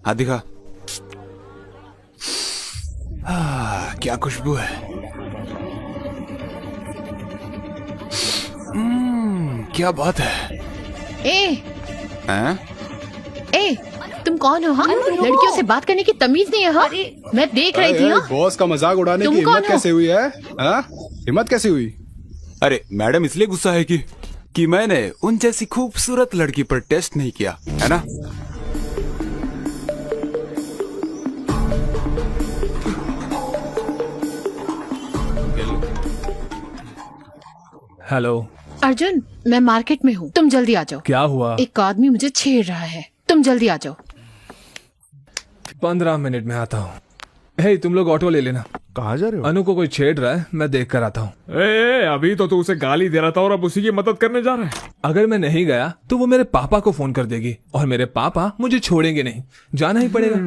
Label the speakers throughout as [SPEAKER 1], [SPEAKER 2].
[SPEAKER 1] हाथ दिखा। क्या खुशबू है। क्या बात है।
[SPEAKER 2] ए, तुम कौन हो? हाँ, लड़कियों से बात करने की तमीज नहीं है। हाँ, मैं देख रही थी।
[SPEAKER 3] बॉस का मजाक उड़ाने की हिम्मत कैसे हुई है? हिम्मत कैसे हुई?
[SPEAKER 1] अरे मैडम इसलिए गुस्सा है कि मैंने उन जैसी खूबसूरत लड़की पर टेस्ट नहीं किया है ना।
[SPEAKER 4] हेलो
[SPEAKER 2] अर्जुन, मैं मार्केट में हूँ, तुम जल्दी आ जाओ।
[SPEAKER 4] क्या हुआ?
[SPEAKER 2] एक आदमी मुझे छेड़ रहा है, तुम जल्दी आ जाओ।
[SPEAKER 4] 15 मिनट में आता हूँ। हे, तुम लोग ऑटो ले लेना।
[SPEAKER 3] कहाँ जा रहे हो?
[SPEAKER 4] अनु को कोई छेड़ रहा है, मैं देख कर आता हूँ। अभी तो तू उसे गाली दे रहा था और अब उसी की मदद करने जा रहा है। अगर मैं नहीं गया तो वो मेरे पापा को फोन कर देगी और मेरे पापा मुझे छोड़ेंगे नहीं, जाना ही पड़ेगा।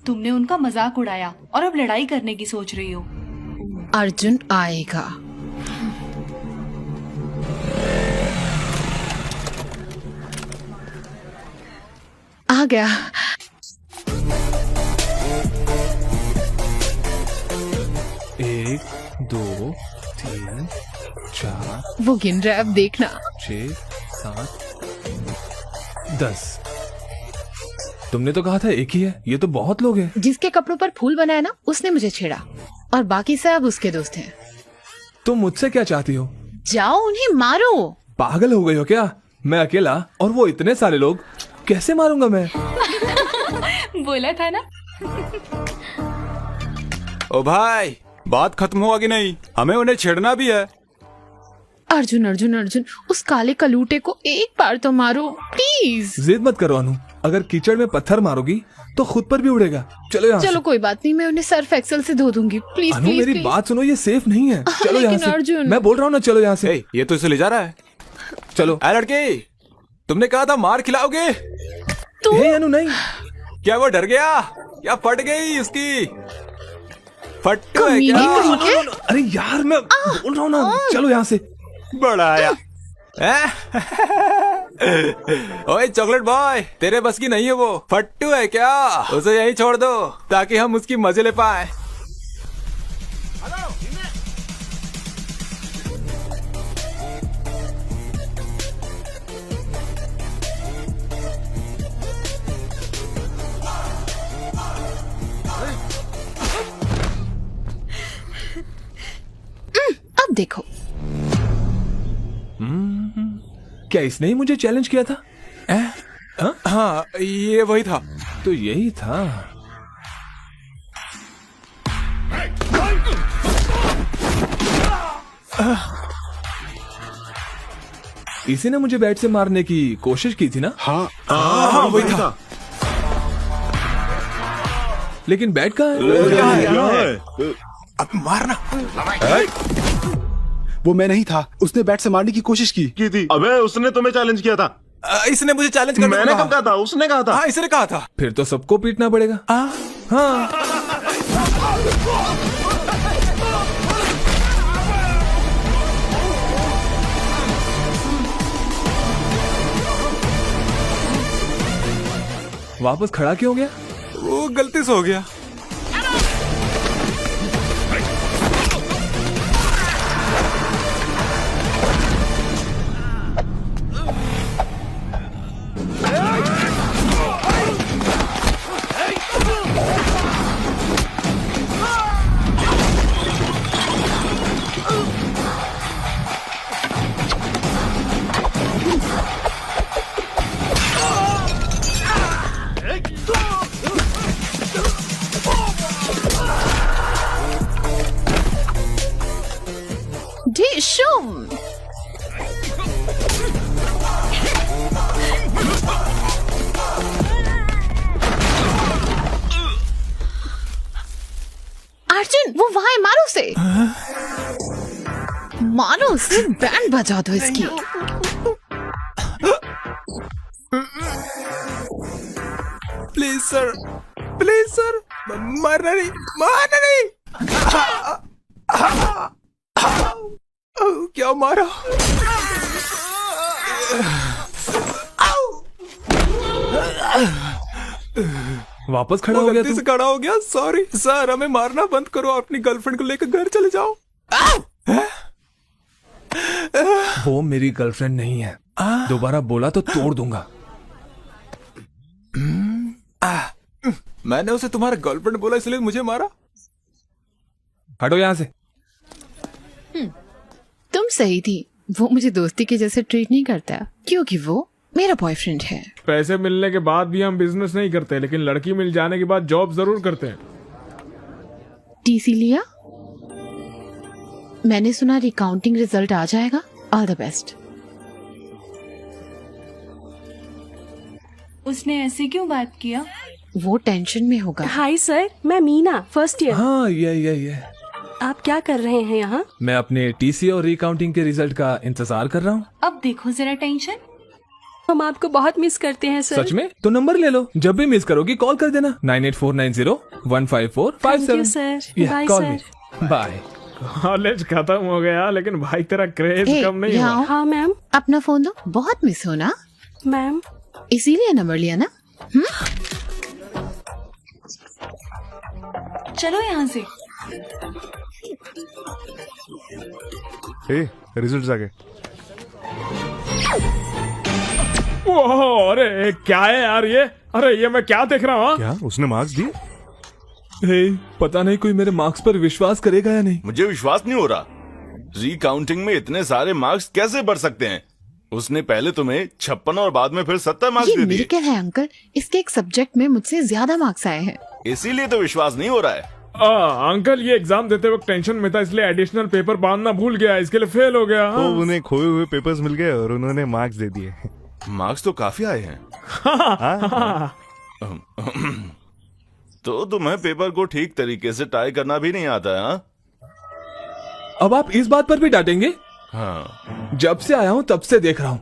[SPEAKER 5] तुमने उनका मजाक उड़ाया और अब लड़ाई करने की सोच रही हो।
[SPEAKER 2] अर्जुन आएगा। आ गया।
[SPEAKER 4] एक, 2, 3, 4,
[SPEAKER 2] वो गिन रहा है, अब देखना।
[SPEAKER 4] 6, 7, 10। तुमने तो कहा था एक ही है, ये तो बहुत लोग हैं।
[SPEAKER 2] जिसके कपड़ों पर फूल बनाया ना, उसने मुझे छेड़ा और बाकी सब उसके दोस्त हैं।
[SPEAKER 4] तुम मुझसे क्या चाहती हो?
[SPEAKER 2] जाओ उन्हें मारो।
[SPEAKER 4] पागल हो गई हो क्या? मैं अकेला और वो इतने सारे लोग, कैसे मारूंगा मैं?
[SPEAKER 5] बोला था ना।
[SPEAKER 1] ओ भाई, बात खत्म हुआ कि नहीं? हमें उन्हें छेड़ना भी है।
[SPEAKER 2] अर्जुन अर्जुन अर्जुन, उस काले कलूटे को एक बार तो मारो प्लीज।
[SPEAKER 4] जिद मत करो अनु, अगर कीचड़ में पत्थर मारोगी तो खुद पर भी उड़ेगा। चलो यहाँ
[SPEAKER 2] चलो
[SPEAKER 4] से।
[SPEAKER 2] कोई बात नहीं, मैं उन्हें सर्फ एक्सेल से धो दूंगी। प्लीज
[SPEAKER 4] अनु
[SPEAKER 2] प्लीज
[SPEAKER 4] मेरी
[SPEAKER 2] प्लीज।
[SPEAKER 4] बात सुनो, ये सेफ नहीं है। चलो यहाँ
[SPEAKER 2] लेकिन
[SPEAKER 4] से।
[SPEAKER 2] अर्जुन।
[SPEAKER 4] मैं बोल रहा हूँ ना, चलो यहाँ से।
[SPEAKER 1] ए, ये तो इसे ले जा रहा है।
[SPEAKER 4] चलो।
[SPEAKER 1] ए लड़की, तुमने कहा था मार खिलाओगे।
[SPEAKER 4] हे अनु नहीं।
[SPEAKER 1] क्या वो डर गया? क्या फट गई उसकी? फट्टू है
[SPEAKER 2] कमीने
[SPEAKER 1] क्या?
[SPEAKER 2] कहीं के?
[SPEAKER 4] अरे यार, मैं बोल रहा हूँ ना, चलो यहाँ से।
[SPEAKER 1] बड़ा आया। ओए चॉकलेट बॉय, तेरे बस की नहीं है वो। फट्टू है क्या? उसे यहीं छोड़ दो ताकि हम उसकी मजे ले पाए।
[SPEAKER 2] अब देखो।
[SPEAKER 4] क्या इसने ही मुझे चैलेंज किया था?
[SPEAKER 1] हाँ, ये वही था।
[SPEAKER 4] तो यही था। इसी ने मुझे बैट से मारने की कोशिश की थी ना?
[SPEAKER 3] हाँ, वही था।
[SPEAKER 4] लेकिन बैट कहाँ है?
[SPEAKER 1] अब मारना।
[SPEAKER 3] वो मैं नहीं था, उसने बैट से मारने की कोशिश की
[SPEAKER 6] थी। अबे उसने तुम्हें चैलेंज किया था।
[SPEAKER 1] इसने मुझे चैलेंज करने
[SPEAKER 6] मैंने कब कहा था? उसने कहा था।
[SPEAKER 1] हाँ, इसने कहा था।
[SPEAKER 4] फिर तो सबको पीटना पड़ेगा। हाँ। वापस खड़ा क्यों हो गया?
[SPEAKER 1] वो गलती से हो गया।
[SPEAKER 2] ढिशुम। अर्जुन, वो वहां है, मारो उसे। मारो उसे, बैंड बजा दो इसकी।
[SPEAKER 1] प्लीज सर, प्लीज सर, मारना नहीं, मारना नहीं। क्या मारा?
[SPEAKER 4] वापस खड़ा हो गया
[SPEAKER 1] गलती
[SPEAKER 4] तू?
[SPEAKER 1] से खड़ा हो गया, सॉरी सर। हमें मारना बंद करो, अपनी गर्लफ्रेंड को लेकर घर चले जाओ।
[SPEAKER 4] वो मेरी गर्लफ्रेंड नहीं है, दोबारा बोला तो तोड़ दूंगा।
[SPEAKER 1] मैंने उसे तुम्हारा गर्लफ्रेंड बोला इसलिए मुझे मारा।
[SPEAKER 4] हटो यहाँ से।
[SPEAKER 2] तुम सही थी, वो मुझे दोस्ती के जैसे ट्रीट नहीं करता क्योंकि वो मेरा बॉयफ्रेंड है।
[SPEAKER 7] पैसे मिलने के बाद भी हम बिजनेस नहीं करते, लेकिन लड़की मिल जाने के बाद जॉब जरूर करते हैं।
[SPEAKER 2] टीसी लिया? मैंने सुना रिकाउंटिंग रिजल्ट आ जाएगा। All the best.
[SPEAKER 5] उसने ऐसे क्यों बात किया?
[SPEAKER 2] वो टेंशन में होगा।
[SPEAKER 8] हाय सर, मैं मीना, फर्स्ट ईयर।
[SPEAKER 4] हाँ ये
[SPEAKER 8] आप क्या कर रहे हैं यहाँ?
[SPEAKER 4] मैं अपने टीसी और रिकाउंटिंग के रिजल्ट का इंतजार कर रहा हूँ।
[SPEAKER 5] अब देखो जरा टेंशन।
[SPEAKER 8] हम आपको बहुत मिस करते हैं सर।
[SPEAKER 4] सच में? तो नंबर ले लो, जब भी मिस करोगी कॉल कर देना। 9849015457।
[SPEAKER 8] Thank you, sir. Bye, sir.
[SPEAKER 4] Bye.
[SPEAKER 7] College खत्म हो गया, लेकिन भाई तेरा क्रेज
[SPEAKER 2] ए,
[SPEAKER 7] कम नहीं
[SPEAKER 2] यहाँ
[SPEAKER 7] हुआ।
[SPEAKER 2] आओ।
[SPEAKER 8] हाँ मैम।
[SPEAKER 2] अपना फोन दो, बहुत मिस हो ना,
[SPEAKER 8] मैम
[SPEAKER 2] इसीलिए नंबर लिया ना।
[SPEAKER 5] चलो यहाँ से।
[SPEAKER 6] रिजल्ट आ गए।
[SPEAKER 7] ओह, अरे क्या है यार ये? अरे ये मैं क्या देख रहा हूँ?
[SPEAKER 6] क्या उसने मार्क्स दिए?
[SPEAKER 4] पता नहीं कोई मेरे मार्क्स पर विश्वास करेगा या नहीं।
[SPEAKER 9] मुझे विश्वास नहीं हो रहा। रिकाउंटिंग में इतने सारे मार्क्स कैसे बढ़ सकते हैं? उसने पहले तुम्हें 56 और बाद में फिर 70 मार्क्स
[SPEAKER 2] ये
[SPEAKER 9] दे दिए।
[SPEAKER 2] मिरेकल है अंकल, इसके एक सब्जेक्ट में मुझसे ज्यादा मार्क्स आए हैं।
[SPEAKER 9] इसीलिए तो विश्वास नहीं हो रहा है।
[SPEAKER 7] अंकल ये एग्जाम देते वक्त टेंशन में था, इसलिए एडिशनल पेपर बांधना भूल गया, इसके लिए फेल हो गया।
[SPEAKER 6] तो उन्हें खोए हुए पेपर्स मिल गए और उन्होंने मार्क्स दे दिए।
[SPEAKER 9] मार्क्स तो काफी आए हैं। तो तुम्हें पेपर को ठीक तरीके से टाई करना भी नहीं आता है? हाँ?
[SPEAKER 4] अब आप इस बात पर भी डांटेंगे?
[SPEAKER 9] हाँ।
[SPEAKER 4] जब से आया हूँ तब से देख रहा हूँ,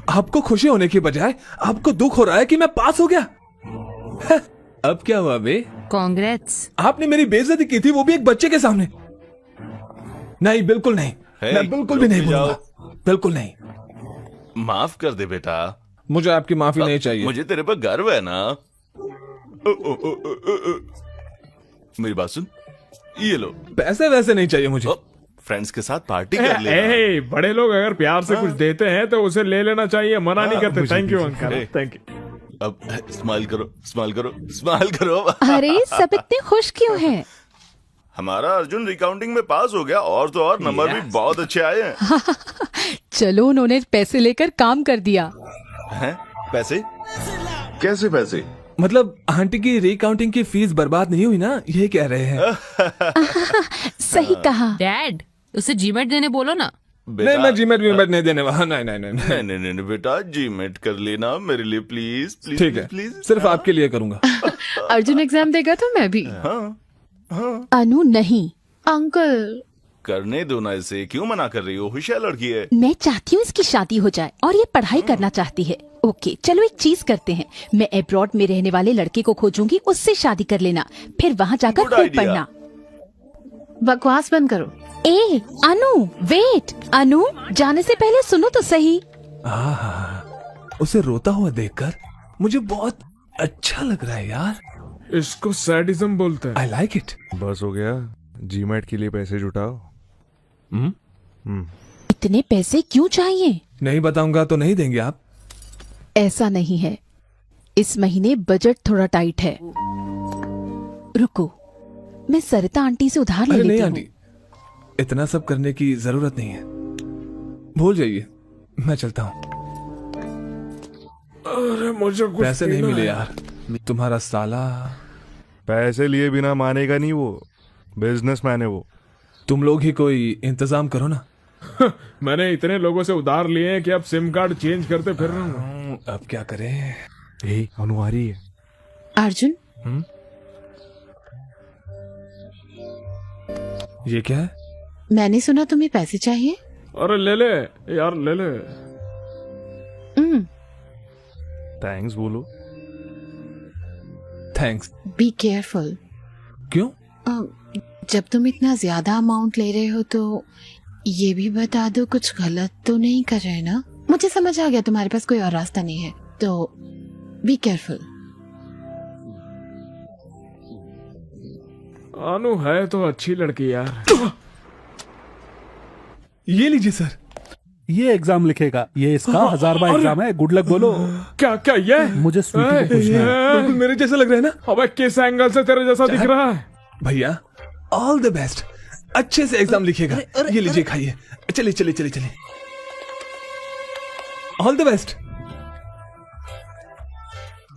[SPEAKER 4] आपको खुशी होने की बजाय आपको दुख हो रहा है कि मैं पास हो गया। अब क्या हुआ बे?
[SPEAKER 10] कांग्रेट्स।
[SPEAKER 4] आपने मेरी बेइज्जती की थी, वो भी एक बच्चे के सामने। नहीं, बिल्कुल नहीं। मैं बिल्कुल भी नहीं बोलूंगा, बिल्कुल नहीं।
[SPEAKER 9] माफ कर दे बेटा।
[SPEAKER 4] मुझे आपकी माफी नहीं चाहिए।
[SPEAKER 9] मुझे तेरे पर गर्व है ना। मेरी बात सुन, ये लो।
[SPEAKER 4] पैसे वैसे नहीं चाहिए मुझे।
[SPEAKER 9] फ्रेंड्स के साथ पार्टी कर ले।
[SPEAKER 7] बड़े लोग अगर प्यार से कुछ देते हैं तो उसे ले लेना चाहिए, मना नहीं करते। Thank you uncle, thank you.
[SPEAKER 9] अब स्माइल करो, स्माइल करो, स्माइल करो।
[SPEAKER 10] अरे सब इतने खुश क्यों हैं?
[SPEAKER 9] हमारा अर्जुन रिकाउंटिंग में पास हो गया, और तो और नंबर भी बहुत अच्छे आए हैं।
[SPEAKER 10] चलो उन्होंने पैसे लेकर काम कर दिया।
[SPEAKER 9] हैं? पैसे?
[SPEAKER 6] कैसे पैसे?
[SPEAKER 4] मतलब आंटी की रिकाउंटिंग की फीस बर्बाद नहीं हुई ना, ये कह रहे हैं।
[SPEAKER 10] सही कहा।
[SPEAKER 11] डैड उसे जीमेट देने बोलो ना।
[SPEAKER 4] नहीं, मैं जीमेट वीमेट नहीं देने वाला। नहीं नहीं नहीं
[SPEAKER 9] नहीं नहीं नहीं बेटा, जीमेट कर लेना मेरे लिए प्लीज प्लीज।
[SPEAKER 4] ठीक है,
[SPEAKER 9] प्लीज
[SPEAKER 4] सिर्फ आपके लिए करूंगा।
[SPEAKER 2] अर्जुन एग्जाम देगा तो मैं भी।
[SPEAKER 10] अनु नहीं।
[SPEAKER 2] अंकल
[SPEAKER 9] करने दो ना इसे, क्यों मना कर रही हो? होशियार लड़की है।
[SPEAKER 10] मैं चाहती हूँ इसकी शादी हो जाए और ये पढ़ाई करना चाहती है। ओके चलो एक चीज करते हैं, मैं अब्रॉड में रहने वाले लड़के को खोजूंगी, उससे शादी कर लेना, फिर वहाँ जाकर
[SPEAKER 9] Good
[SPEAKER 10] खूब
[SPEAKER 9] idea.
[SPEAKER 10] पढ़ना।
[SPEAKER 2] बकवास बंद करो।
[SPEAKER 10] ए अनु वेट, अनु जाने से पहले सुनो तो सही।
[SPEAKER 4] उसे रोता हुआ देखकर मुझे बहुत अच्छा लग रहा है यार।
[SPEAKER 7] इसको सैडिज्म बोलते हैं।
[SPEAKER 4] I like it.
[SPEAKER 6] बस हो गया, जीमेट के लिए पैसे जुटाओ।
[SPEAKER 10] इतने पैसे क्यों चाहिए?
[SPEAKER 4] नहीं बताऊंगा तो नहीं देंगे आप?
[SPEAKER 10] ऐसा नहीं है, इस महीने बजट थोड़ा टाइट है। रुको, मैं सरिता आंटी से उधार ले
[SPEAKER 4] अरे नहीं
[SPEAKER 10] लेती
[SPEAKER 4] आंटी,
[SPEAKER 10] हूँ।
[SPEAKER 4] इतना सब करने की जरूरत नहीं है, भूल जाइए, मैं चलता हूँ।
[SPEAKER 7] अरे मुझे कुछ
[SPEAKER 4] पैसे नहीं
[SPEAKER 7] पीना
[SPEAKER 4] मिले
[SPEAKER 7] है।
[SPEAKER 4] यार, तुम्हारा साला।
[SPEAKER 6] पैसे लिए बिना मानेगा नहीं, वो बिजनेसमैन है वो।
[SPEAKER 4] तुम लोग ही कोई इंतजाम करो ना।
[SPEAKER 7] मैंने इतने लोगों से उधार लिए हैं कि अब सिम कार्ड चेंज करते फिर रहा हूँ।
[SPEAKER 4] अब क्या करें?
[SPEAKER 6] अनुहारी है।
[SPEAKER 2] अर्जुन
[SPEAKER 4] ये क्या है?
[SPEAKER 2] मैंने सुना तुम्हें पैसे चाहिए।
[SPEAKER 7] अरे ले ले यार, ले ले।
[SPEAKER 6] थैंक्स बोलो।
[SPEAKER 4] थैंक्स।
[SPEAKER 2] Be careful.
[SPEAKER 4] क्यों?
[SPEAKER 2] जब तुम इतना ज्यादा अमाउंट ले रहे हो तो ये भी बता दो कुछ गलत तो नहीं कर रहे ना? मुझे समझ आ गया तुम्हारे पास कोई और रास्ता नहीं है, तो बी केयरफुल।
[SPEAKER 7] अनु है तो अच्छी लड़की यार।
[SPEAKER 4] ये लीजिए सर।
[SPEAKER 12] ये एग्जाम लिखेगा, ये इसका 1000वां एग्जाम है। गुड लक बोलो।
[SPEAKER 7] क्या क्या ये?
[SPEAKER 12] मुझे स्वीटी को पूछना है।
[SPEAKER 4] बिल्कुल मेरे जैसा लग रहा है ना?
[SPEAKER 7] अबे किस एंगल से तेरे जैसा दिख रहा है?
[SPEAKER 4] भैया ऑल द बेस्ट, अच्छे से एग्जाम लिखेगा। ये लीजिए खाइए। चलिए चलिए चलिए चलिए, ऑल द बेस्ट।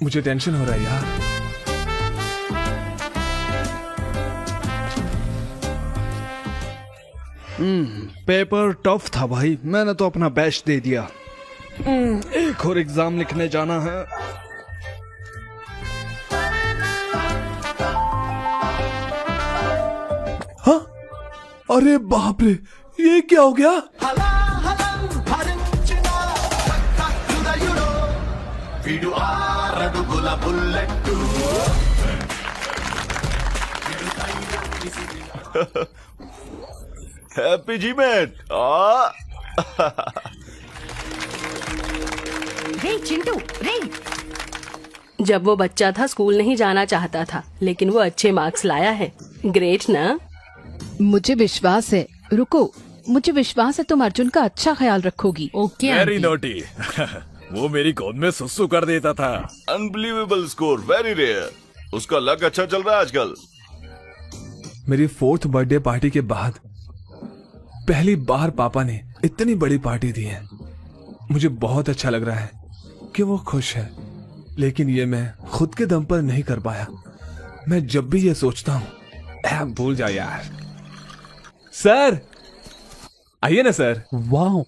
[SPEAKER 4] मुझे टेंशन हो रहा है यार।
[SPEAKER 3] पेपर टफ था भाई, मैंने तो अपना बेस्ट दे दिया। एक और एग्जाम लिखने जाना है।
[SPEAKER 4] हाँ, अरे बाप रे, ये क्या हो गया?
[SPEAKER 9] Happy GMAT.
[SPEAKER 10] रे चिंटू रे।
[SPEAKER 8] जब वो बच्चा था स्कूल नहीं जाना चाहता था, लेकिन वो अच्छे मार्क्स लाया है। ग्रेट ना?
[SPEAKER 10] मुझे विश्वास है। रुको, मुझे विश्वास है तुम अर्जुन का अच्छा ख्याल रखोगी।
[SPEAKER 11] Okay
[SPEAKER 1] very
[SPEAKER 11] aunty.
[SPEAKER 1] नोटी। वो मेरी गोद में सुसु कर देता था।
[SPEAKER 9] Unbelievable score, very rare. उसका लक अच्छा चल रहा है आजकल।
[SPEAKER 4] मेरी 4th बर्थडे पार्टी के बाद पहली बार पापा ने इतनी बड़ी पार्टी दी है। मुझे बहुत अच्छा लग रहा है कि वो खुश है, लेकिन ये मैं खुद के दम पर नहीं कर पाया। मैं जब भी ये सोचता हूँ, भूल जा यार। सर आइए ना सर।
[SPEAKER 12] वाह,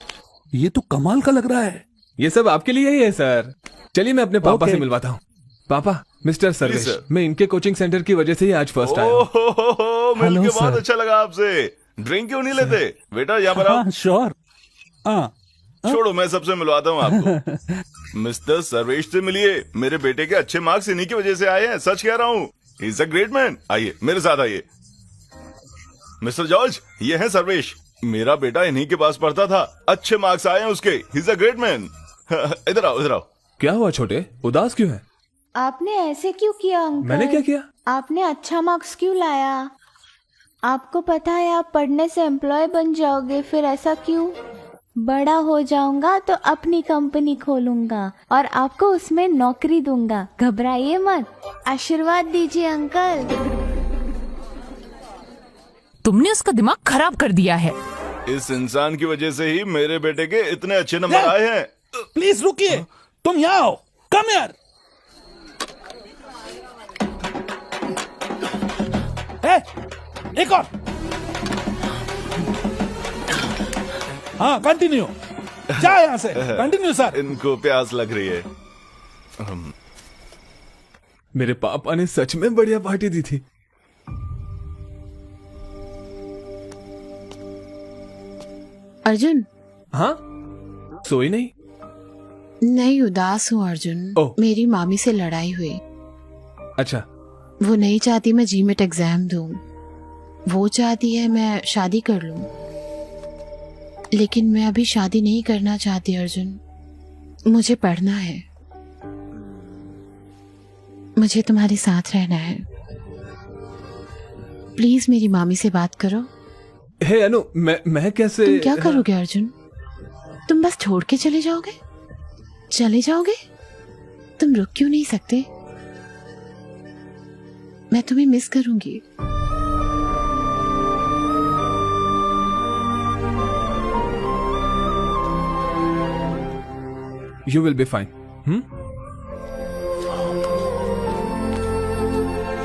[SPEAKER 12] ये तो कमाल का लग रहा है।
[SPEAKER 4] ये सब आपके लिए ही है सर। चलिए मैं अपने पापा से मिलवाता हूँ। पापा, मिस्टर सर्वेश,
[SPEAKER 9] सर।
[SPEAKER 4] मैं इनके कोचिंग सेंटर की वजह से ही आज फर्स्ट आया हूँ।
[SPEAKER 9] मिल के
[SPEAKER 12] सर।
[SPEAKER 9] बहुत अच्छा लगा आपसे। ड्रिंक क्यों नहीं लेते बेटा? यहाँ पर आओ।
[SPEAKER 12] हाँ श्योर।
[SPEAKER 9] छोड़ो, मैं सबसे मिलवाता हूँ आपको। मिस्टर सर्वेश से मिलिए। मेरे बेटे के अच्छे मार्क्स इन्हीं की वजह से आए हैं, सच कह रहा हूँ। He is a great man. आइए मेरे साथ आइए। मिस्टर जॉर्ज, ये है सर्वेश। मेरा बेटा इन्हीं के पास पढ़ता था, अच्छे मार्क्स आए हैं उसके। He is a great man. इधर आओ, इधर आओ।
[SPEAKER 4] क्या हुआ छोटे, उदास क्यों है?
[SPEAKER 13] आपने ऐसे क्यों किया अंकल?
[SPEAKER 4] मैंने क्या किया?
[SPEAKER 13] आपने अच्छा मार्क्स क्यों लाया? आपको पता है आप पढ़ने से एम्प्लॉय बन जाओगे, फिर ऐसा क्यों? बड़ा हो जाऊंगा तो अपनी कंपनी खोलूंगा और आपको उसमें नौकरी दूंगा। घबराइए मत, आशीर्वाद दीजिए अंकल।
[SPEAKER 11] तुमने उसका दिमाग खराब कर दिया है।
[SPEAKER 9] इस इंसान की वजह से ही मेरे बेटे के इतने अच्छे नंबर आए हैं।
[SPEAKER 12] प्लीज रुकिए, तुम यहाँ आओ। कम यार। एक और। हाँ कंटिन्यू। जा यहाँ से, कंटिन्यू सर।
[SPEAKER 9] इनको प्यास लग रही है।
[SPEAKER 4] मेरे पापा ने सच में बढ़िया पार्टी दी थी।
[SPEAKER 2] अर्जुन।
[SPEAKER 4] हाँ, सोई नहीं?
[SPEAKER 2] नहीं, उदास हूँ अर्जुन।
[SPEAKER 4] ओह।
[SPEAKER 2] मेरी मामी से लड़ाई हुई।
[SPEAKER 4] अच्छा।
[SPEAKER 2] वो नहीं चाहती मैं जीमेट एग्जाम दूं। वो चाहती है मैं शादी कर लूं, लेकिन मैं अभी शादी नहीं करना चाहती अर्जुन। मुझे पढ़ना है, मुझे तुम्हारे साथ रहना है। प्लीज मेरी मामी से बात करो।
[SPEAKER 4] हे अनु, मैं कैसे?
[SPEAKER 2] तुम क्या करोगे अर्जुन? तुम बस छोड़ के चले जाओगे? चले जाओगे? तुम रुक क्यों नहीं सकते? मैं तुम्हें मिस करूंगी।
[SPEAKER 4] You will be fine.